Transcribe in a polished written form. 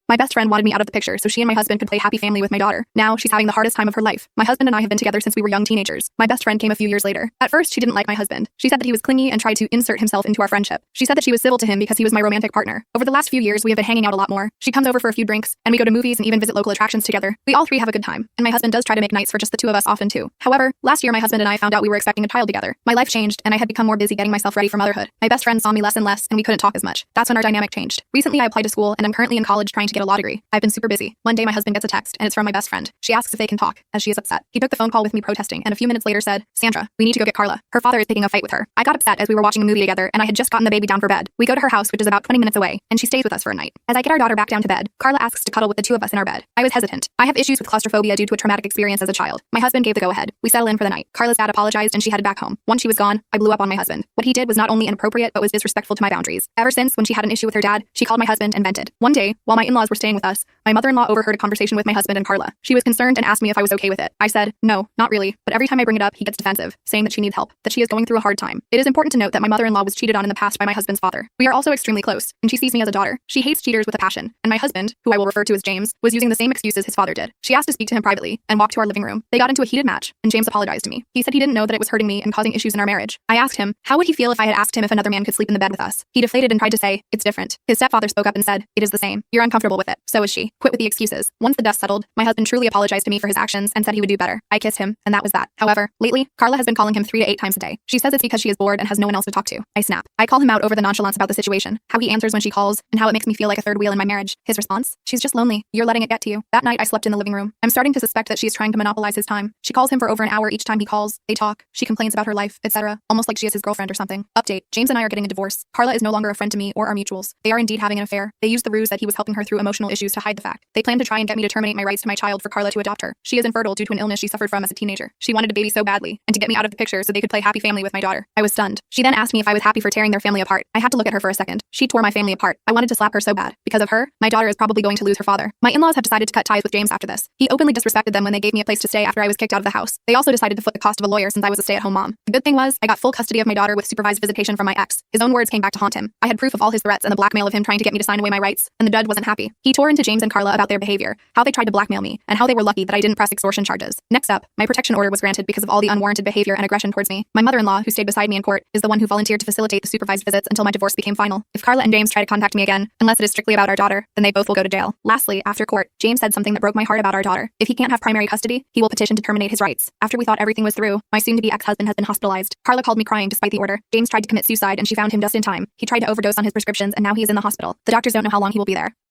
My best friend wanted me out of the picture so she and my husband could play happy family with my daughter. Now she's having the hardest time of her life. My husband and I have been together since we were young teenagers. My best friend came a few years later. At first, she didn't like my husband. She said that he was clingy and tried to insert himself into our friendship. She said that she was civil to him because he was my romantic partner. Over the last few years, we have been hanging out a lot more. She comes over for a few drinks, and we go to movies and even visit local attractions together. We all three have a good time, and my husband does try to make nights for just the two of us often too. However, last year my husband and I found out we were expecting a child together. My life changed, and I had become more busy getting myself ready for motherhood. My best friend saw me less and less, and we couldn't talk as much. That's when our dynamic changed. Recently, I applied to school, and I'm currently in college trying to get a law degree. I've been super busy. One day my husband gets a text, and it's from my best friend. She asks if they can talk, as she is upset. He took the phone call with me protesting, and a few minutes later said, "Sandra, we need to go get Carla. Her father is picking a fight with her." I got upset as we were watching a movie together, and I had just gotten the baby down for bed. We go to her house, which is about 20 minutes away, and she stays with us for a night. As I get our daughter back down to bed, Carla asks to cuddle with the two of us in our bed. I was hesitant. I have issues with claustrophobia due to a traumatic experience as a child. My husband gave the go-ahead. We settle in for the night. Carla's dad apologized, and she headed back home. Once she was gone, I blew up on my husband. What he did was not only inappropriate, but was disrespectful to my boundaries. Ever since, when she had an issue with her dad, she called my husband and vented. One day, while my in-laws were staying with us, my mother-in-law overheard a conversation with my husband and Carla. She was concerned and asked me if I was okay with it. I said, "No, not really," but every time I bring it up, he gets defensive, saying that she needs help, that she is going through a hard time. It is important to note that my mother-in-law was cheated on in the past by my husband's father. We are also extremely close, and she sees me as a daughter. She hates cheaters with a passion, and my husband, who I will refer to as James, was using the same excuses his father did. She asked to speak to him privately and walked to our living room. They got into a heated match, and James apologized to me. He said he didn't know that it was hurting me and causing issues in our marriage. I asked him, how would he feel if I had asked him if another man could sleep in the bed with us? He deflated and tried to say, "It's different." His stepfather spoke up and said, "It is the same. You're uncomfortable with it. So is she. Quit with the excuses." Once the dust settled, my husband truly apologized to me for his actions and said he would do better. I kissed him, and that was that. However, lately, Carla has been calling him 3 to 8 times a day. She says it's because she is bored and has no one else to talk to. I snap. I call him out over the nonchalance about the situation, how he answers when she calls, and how it makes me feel like a third wheel in my marriage. His response? "She's just lonely. You're letting it get to you." That night, I slept in the living room. I'm starting to suspect that she is trying to monopolize his time. She calls him for over an hour each time he calls. They talk. She complains about her life, etc., almost like she is his girlfriend or something. Update. James and I are getting a divorce. Carla is no longer a friend to me or our mutuals. They are indeed having an affair. They used the ruse that he was helping her through emotional issues to hide the fact. They plan to try and get me to terminate my rights to my child for Carla to adopt her. She is infertile due to an illness she suffered from as a teenager. She wanted a baby so badly, and to get me out of the picture so they could play happy family with my daughter. I was stunned. She then asked me if I was happy for tearing their family apart. I had to look at her for a second. She tore my family apart. I wanted to slap her so bad. Because of her, my daughter is probably going to lose her father. My in-laws have decided to cut ties with James after this. He openly disrespected them when they gave me a place to stay after I was kicked out of the house. They also decided to foot the cost of a lawyer since I was a stay-at-home mom. The good thing was, I got full custody of my daughter with supervised visitation from my ex. His own words came back to haunt him. I had proof of all his threats and the blackmail of him trying to get me to sign away my rights, and the judge wasn't happy. He tore into James and Carla about their behavior, how they tried to blackmail me, and how they were lucky that I didn't press extortion charges. Next up, my protection order was granted because of all the unwarranted behavior and aggression towards me. My mother-in-law, who stayed beside me in court, is the one who volunteered to facilitate the supervised visits until my divorce became final. If Carla and James try to contact me again, unless it is strictly about our daughter, then they both will go to jail. Lastly, after court, James said something that broke my heart about our daughter. If he can't have primary custody, he will petition to terminate his rights. After we thought everything was through, my soon-to-be ex-husband has been hospitalized. Carla called me crying despite the order. James tried to commit suicide and she found him just in time. He tried to overdose on his prescriptions and now he is in the hospital. The doctors don't know how long he will be there.